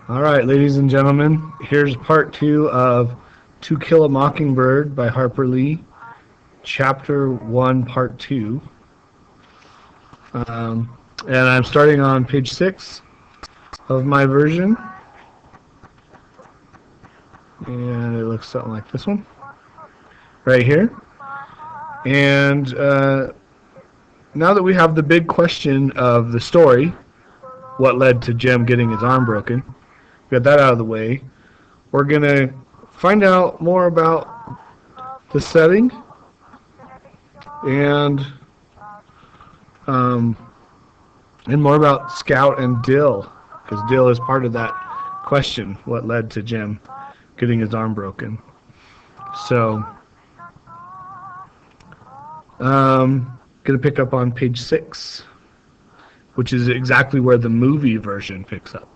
All right, ladies and gentlemen, here's part two of To Kill a Mockingbird by Harper Lee, Chapter 1, Part 2. And I'm starting on page 6 of my version, and it looks something like this one, right here. And now that we have the big question of the story, what led to Jem getting his arm broken, we got that out of the way, we're going to find out more about the setting and um, and more about Scout and Dill, because Dill is part of that question, what led to Jem getting his arm broken. So, going to pick up on page 6, which is exactly where the movie version picks up.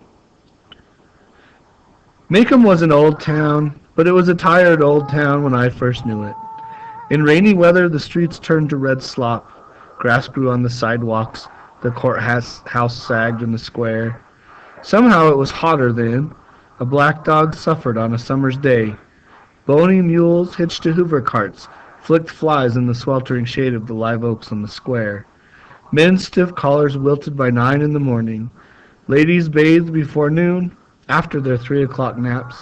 Macomb was an old town, but it was a tired old town when I first knew it. In rainy weather, the streets turned to red slop. Grass grew on the sidewalks. The courthouse sagged in the square. Somehow it was hotter then. A black dog suffered on a summer's day. Bony mules hitched to Hoover carts flicked flies in the sweltering shade of the live oaks on the square. Men's stiff collars wilted by 9 in the morning. Ladies bathed before noon, after their 3 o'clock naps,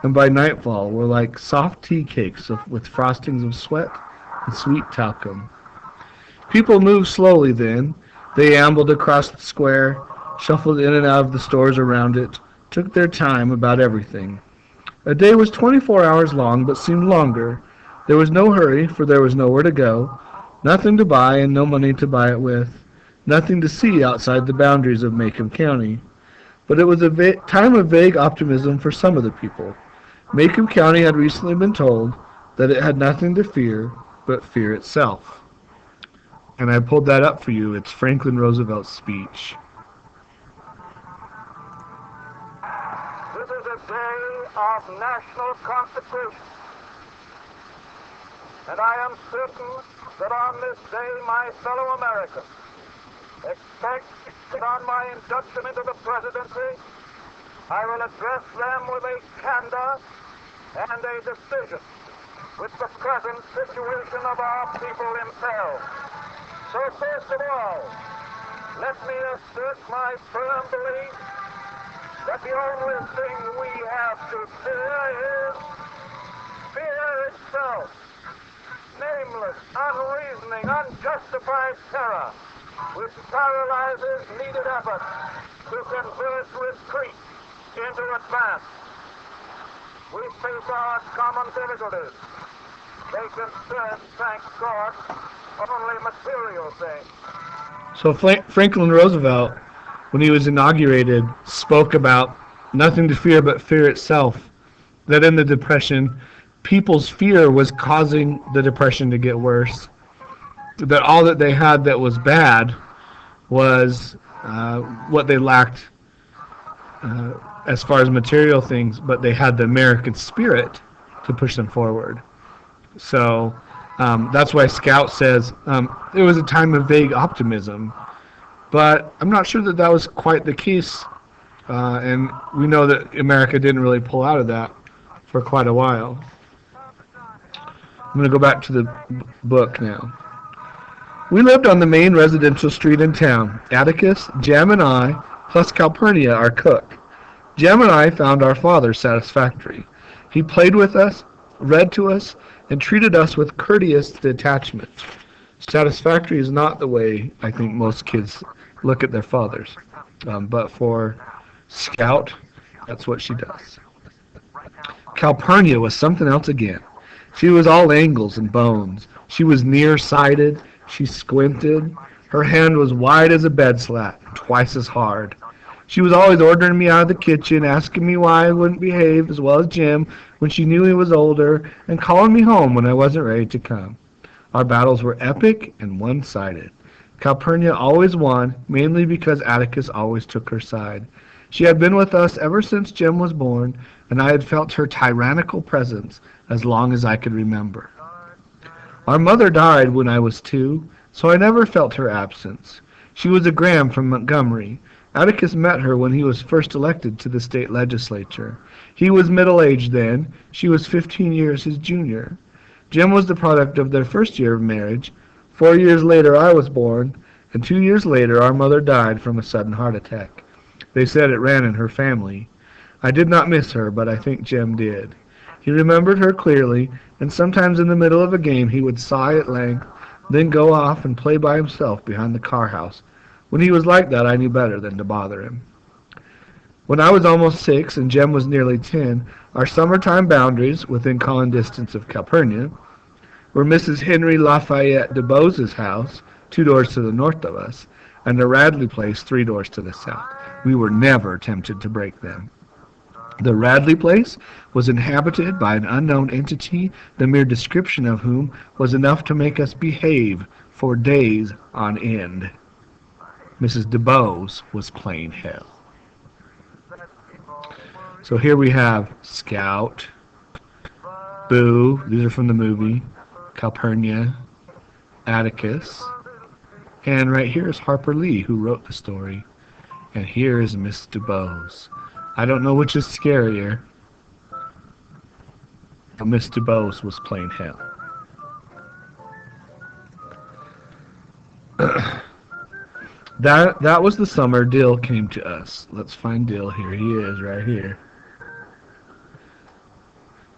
and by nightfall were like soft tea cakes with frostings of sweat and sweet talcum. People moved slowly then. They ambled across the square, shuffled in and out of the stores around it, took their time about everything. A day was 24 hours long, but seemed longer. There was no hurry, for there was nowhere to go, nothing to buy and no money to buy it with, nothing to see outside the boundaries of Macomb County. But it was a time of vague optimism for some of the people. Macomb County had recently been told that it had nothing to fear but fear itself. And I pulled that up for you. It's Franklin Roosevelt's speech. This is a day of national consecration. And I am certain that on this day my fellow Americans expect that on my induction into the presidency, I will address them with a candor and a decision with the present situation of our people impels. So first of all, let me assert my firm belief that the only thing we have to fear is fear itself. Nameless, unreasoning, unjustified terror which paralyzes needed effort to convert retreat into advance. We face our common difficulties. They concern, thank God, only material things. So Franklin Roosevelt, when he was inaugurated, spoke about nothing to fear but fear itself. That in the Depression, people's fear was causing the Depression to get worse. That all that they had that was bad was what they lacked as far as material things, but they had the American spirit to push them forward. So that's why Scout says it was a time of vague optimism. But I'm not sure that that was quite the case. And we know that America didn't really pull out of that for quite a while. I'm going to go back to the book now. We lived on the main residential street in town. Atticus, Jem, and I, plus Calpurnia, our cook. Jem and I found our father satisfactory. He played with us, read to us, and treated us with courteous detachment. Satisfactory is not the way I think most kids look at their fathers. But for Scout, that's what she does. Calpurnia was something else again. She was all angles and bones. She was nearsighted. She squinted. Her hand was wide as a bed slat, twice as hard. She was always ordering me out of the kitchen, asking me why I wouldn't behave as well as Jim when she knew he was older, and calling me home when I wasn't ready to come. Our battles were epic and one-sided. Calpurnia always won, mainly because Atticus always took her side. She had been with us ever since Jim was born, and I had felt her tyrannical presence as long as I could remember. Our mother died when I was 2, so I never felt her absence. She was a Graham from Montgomery. Atticus met her when he was first elected to the state legislature. He was middle-aged then. She was 15 years his junior. Jim was the product of their first year of marriage. 4 years later I was born, and 2 years later our mother died from a sudden heart attack. They said it ran in her family. I did not miss her, but I think Jim did. He remembered her clearly, and sometimes in the middle of a game he would sigh at length, then go off and play by himself behind the car house. When he was like that I knew better than to bother him. When I was almost 6 and Jem was nearly 10, our summertime boundaries, within calling distance of Calpurnia, were Mrs. Henry Lafayette DeBose's house, 2 doors to the north of us, and the Radley place 3 doors to the south. We were never tempted to break them. The Radley place was inhabited by an unknown entity, the mere description of whom was enough to make us behave for days on end. Mrs. DeBose was plain hell. So here we have Scout, Boo, these are from the movie, Calpurnia, Atticus, and right here is Harper Lee, who wrote the story, and here is Miss DeBose. I don't know which is scarier, but Miss DeBose was plain hell. That was the summer Dill came to us. Let's find Dill. Here he is, right here.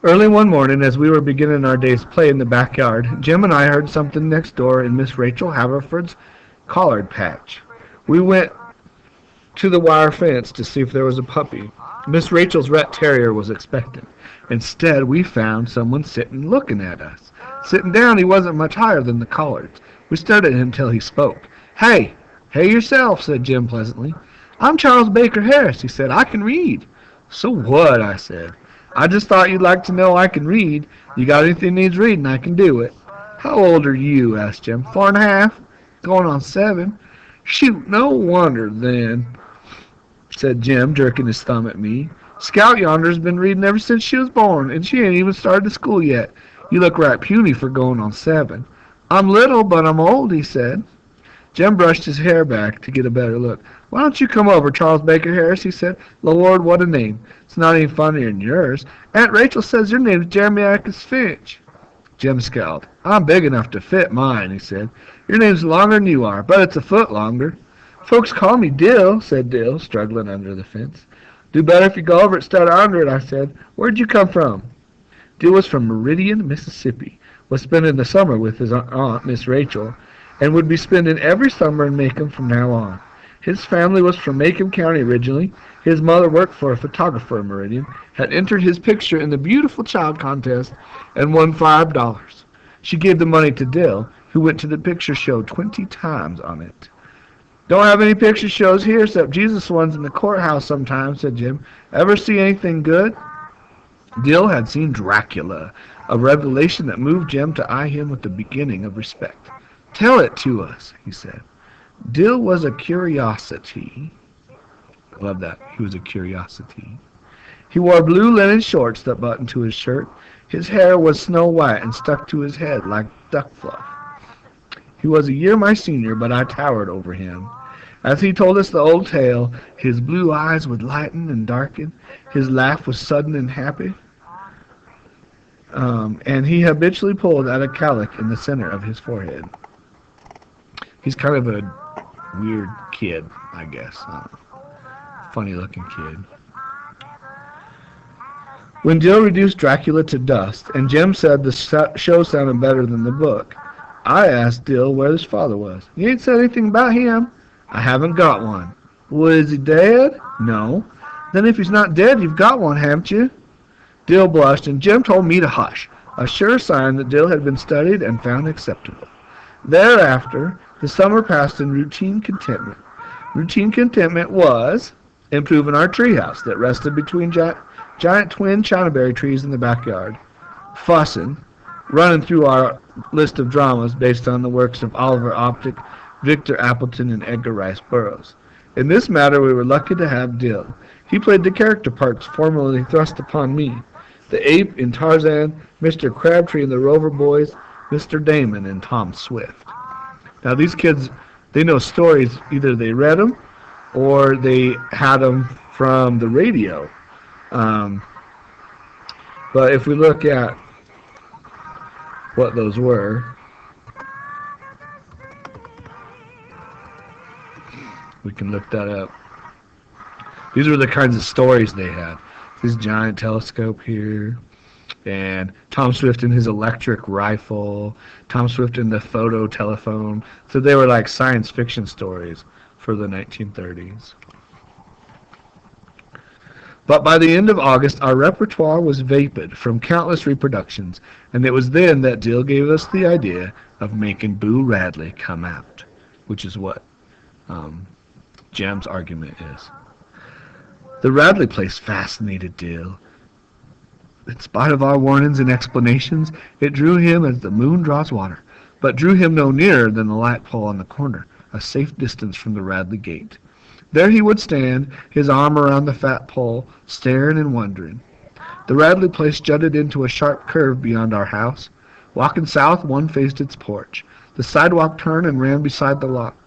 Early one morning, as we were beginning our day's play in the backyard, Jim and I heard something next door in Miss Rachel Haverford's collard patch. We went to the wire fence to see if there was a puppy. Miss Rachel's Ret Terrier was expectant. Instead, we found someone sitting looking at us. Sitting down, he wasn't much higher than the collards. We stared at him till he spoke. Hey yourself, said Jim pleasantly. I'm Charles Baker Harris, he said. I can read. So what, I said. I just thought you'd like to know I can read. You got anything that needs reading, I can do it. How old are you, asked Jim. 4.5. Going on 7. Shoot, no wonder then, said Jim, jerking his thumb at me. Scout yonder's been reading ever since she was born, and she ain't even started school yet. You look right puny for going on 7. I'm little, but I'm old, he said. Jim brushed his hair back to get a better look. Why don't you come over, Charles Baker Harris, he said. Lord, what a name. It's not any funnier than yours. Aunt Rachel says your name's Jeremiacus Finch. Jim scowled. I'm big enough to fit mine, he said. Your name's longer than you are, but it's a foot longer. Folks call me Dill, said Dill, struggling under the fence. Do better if you go over it instead of under it, I said. Where'd you come from? Dill was from Meridian, Mississippi, was spending the summer with his aunt, Miss Rachel, and would be spending every summer in Macomb from now on. His family was from Macomb County originally. His mother worked for a photographer in Meridian, had entered his picture in the Beautiful Child contest, and won $5. She gave the money to Dill, who went to the picture show 20 times on it. Don't have any picture shows here except Jesus ones in the courthouse sometimes, said Jim. Ever see anything good? Dill had seen Dracula, a revelation that moved Jim to eye him with the beginning of respect. Tell it to us, he said. Dill was a curiosity. I love that. He was a curiosity. He wore blue linen shorts that buttoned to his shirt. His hair was snow white and stuck to his head like duck fluff. He was a year my senior, but I towered over him. As he told us the old tale, his blue eyes would lighten and darken. His laugh was sudden and happy. And he habitually pulled at a cowlick in the center of his forehead. He's kind of a weird kid, I guess. Funny-looking kid. When Jill reduced Dracula to dust, and Jim said the show sounded better than the book, I asked Dill where his father was. You ain't said anything about him? I haven't got one. Well, is he dead? No. Then if he's not dead, you've got one, haven't you? Dill blushed, and Jim told me to hush, a sure sign that Dill had been studied and found acceptable. Thereafter, the summer passed in routine contentment. Routine contentment was improving our treehouse that rested between giant twin chinaberry trees in the backyard, fussing, running through our list of dramas based on the works of Oliver Optic, Victor Appleton, and Edgar Rice Burroughs. In this matter, we were lucky to have Dill. He played the character parts formerly thrust upon me. The ape in Tarzan, Mr. Crabtree in the Rover Boys, Mr. Damon in Tom Swift. Now these kids, they know stories, either they read them or they had them from the radio. Um, but if we look at what those were, we can look that up. These were the kinds of stories they had. This giant telescope here, and Tom Swift and his electric rifle, Tom Swift and the photo telephone. So they were like science fiction stories for the 1930s. But by the end of August, our repertoire was vapid from countless reproductions, and it was then that Dill gave us the idea of making Boo Radley come out, which is what Jem's argument is. The Radley place fascinated Dill. In spite of our warnings and explanations, it drew him as the moon draws water, but drew him no nearer than the light pole on the corner, a safe distance from the Radley gate. There he would stand, his arm around the fat pole, staring and wondering. The Radley place jutted into a sharp curve beyond our house. Walking south, one faced its porch. The sidewalk turned and ran beside the lot.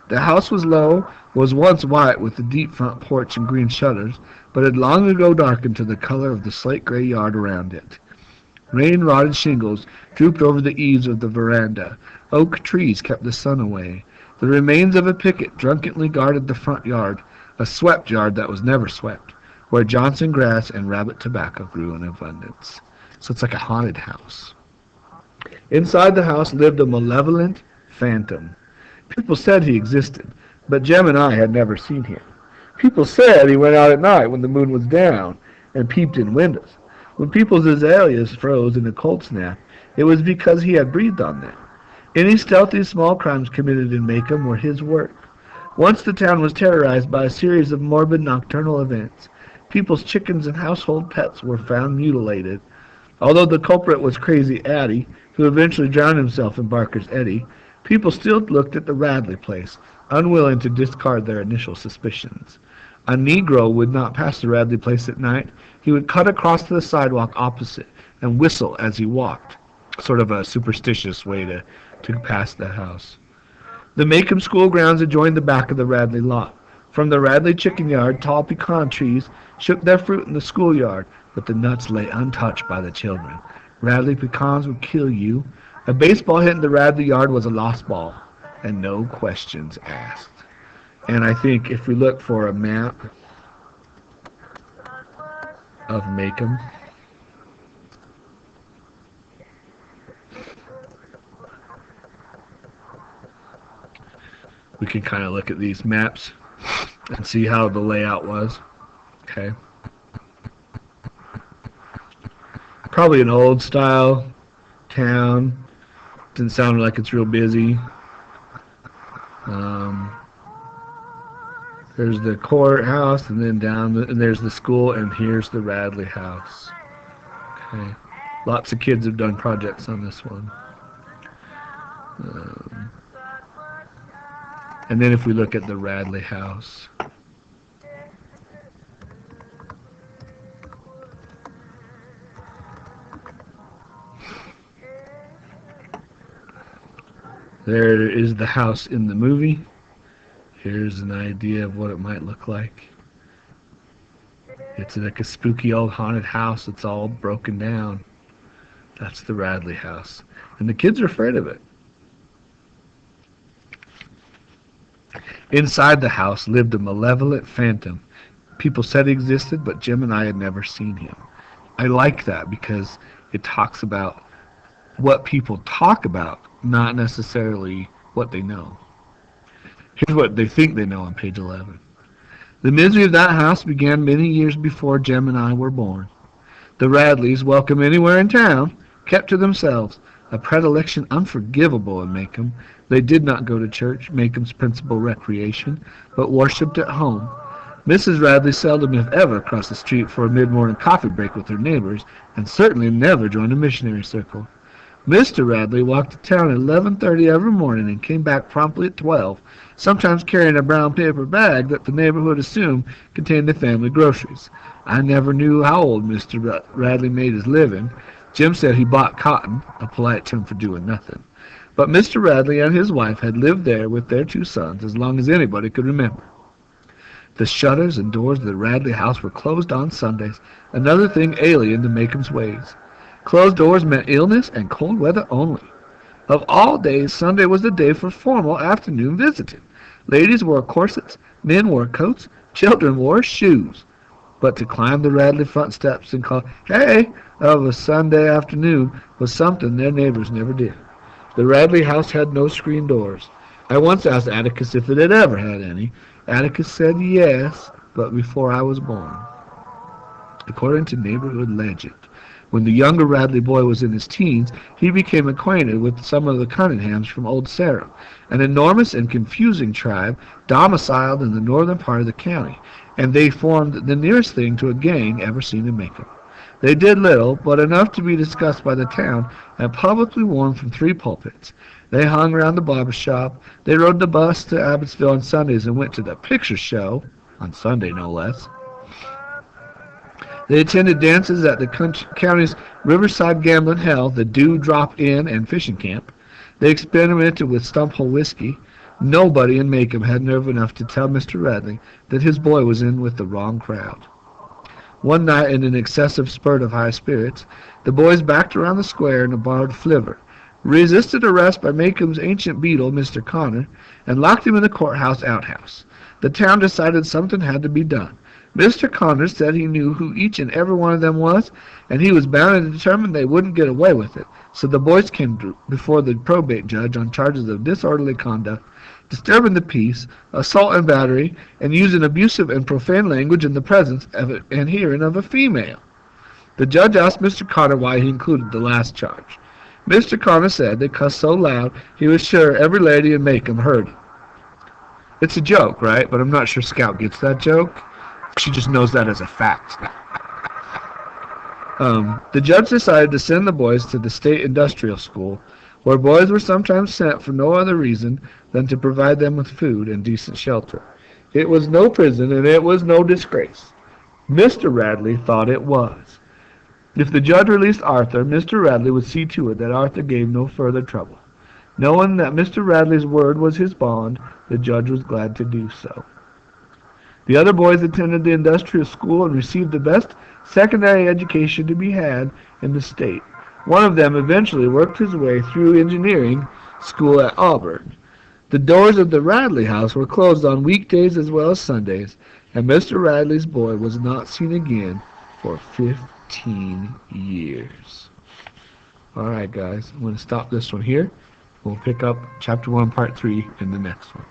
The house was low, was once white with a deep front porch and green shutters, but had long ago darkened to the color of the slate-gray yard around it. Rain-rotted shingles drooped over the eaves of the veranda. Oak trees kept the sun away. The remains of a picket drunkenly guarded the front yard, a swept yard that was never swept, where Johnson grass and rabbit tobacco grew in abundance. So it's like a haunted house. Inside the house lived a malevolent phantom. People said he existed, but Jem and I had never seen him. People said he went out at night when the moon was down and peeped in windows. When people's azaleas froze in a cold snap, it was because he had breathed on them. Any stealthy small crimes committed in Macomb were his work. Once the town was terrorized by a series of morbid nocturnal events. People's chickens and household pets were found mutilated. Although the culprit was Crazy Addie, who eventually drowned himself in Barker's Eddy, people still looked at the Radley place, unwilling to discard their initial suspicions. A Negro would not pass the Radley place at night. He would cut across to the sidewalk opposite and whistle as he walked, sort of a superstitious way to pass the house. The Macomb school grounds adjoined the back of the Radley lot. From the Radley chicken yard, tall pecan trees shook their fruit in the schoolyard, but the nuts lay untouched by the children. Radley pecans would kill you. A baseball hit in the Radley yard was a lost ball, and no questions asked. And I think if we look for a map of Macomb, we can kind of look at these maps and see how the layout was. Okay. Probably an old style town. Didn't sound like it's real busy. There's the courthouse, and then and there's the school, and here's the Radley house. Okay. Lots of kids have done projects on this one. And then if we look at the Radley house, there is the house in the movie. Here's an idea of what it might look like. It's like a spooky old haunted house. It's all broken down. That's the Radley house. And the kids are afraid of it. Inside the house lived a malevolent phantom. People said he existed, but Jim and I had never seen him. I like that because it talks about what people talk about, not necessarily what they know. Here's what they think they know on page 11. The misery of that house began many years before Jem and I were born. The Radleys, welcome anywhere in town, kept to themselves, a predilection unforgivable in Macomb. They did not go to church, Macomb's principal recreation, but worshipped at home. Mrs. Radley seldom, if ever, crossed the street for a mid-morning coffee break with her neighbors, and certainly never joined a missionary circle. Mr. Radley walked to town at 11:30 every morning and came back promptly at 12, sometimes carrying a brown paper bag that the neighborhood assumed contained the family groceries. I never knew how old Mr. Radley made his living. Jim said he bought cotton, a polite term for doing nothing. But Mr. Radley and his wife had lived there with their two sons as long as anybody could remember. The shutters and doors of the Radley house were closed on Sundays, another thing alien to Macomb's ways. Closed doors meant illness and cold weather only. Of all days, Sunday was the day for formal afternoon visiting. Ladies wore corsets, men wore coats, children wore shoes. But to climb the Radley front steps and call, "Hey!" of a Sunday afternoon was something their neighbors never did. The Radley house had no screen doors. I once asked Atticus if it had ever had any. Atticus said yes, but before I was born. According to neighborhood legend, when the younger Radley boy was in his teens, he became acquainted with some of the Cunninghams from Old Sarah, an enormous and confusing tribe domiciled in the northern part of the county, and they formed the nearest thing to a gang ever seen in Macon. They did little, but enough to be discussed by the town and publicly warned from 3 pulpits. They hung around the barber shop, they rode the bus to Abbotsville on Sundays and went to the picture show, on Sunday no less. They attended dances at the county's Riverside Gambling Hell, the Dew Drop Inn and Fishing Camp. They experimented with Stumphole whiskey. Nobody in Macomb had nerve enough to tell Mr. Radley that his boy was in with the wrong crowd. One night, in an excessive spurt of high spirits, the boys backed around the square in a borrowed flivver, resisted arrest by Macomb's ancient beadle, Mr. Connor, and locked him in the courthouse outhouse. The town decided something had to be done. Mr. Connor said he knew who each and every one of them was, and he was bound and determined they wouldn't get away with it. So the boys came before the probate judge on charges of disorderly conduct, disturbing the peace, assault and battery, and using abusive and profane language in the presence of and hearing of a female. The judge asked Mr. Connor why he included the last charge. Mr. Connor said they cussed so loud he was sure every lady in Macomb heard it. It's a joke, right? But I'm not sure Scout gets that joke. She just knows that as a fact. The judge decided to send the boys to the state industrial school, where boys were sometimes sent for no other reason than to provide them with food and decent shelter. It was no prison, and it was no disgrace. Mr. Radley thought it was. If the judge released Arthur, Mr. Radley would see to it that Arthur gave no further trouble. Knowing that Mr. Radley's word was his bond, the judge was glad to do so. The other boys attended the industrial school and received the best secondary education to be had in the state. One of them eventually worked his way through engineering school at Auburn. The doors of the Radley house were closed on weekdays as well as Sundays, and Mr. Radley's boy was not seen again for 15 years. Alright guys, I'm going to stop this one here. We'll pick up Chapter 1, Part 3 in the next one.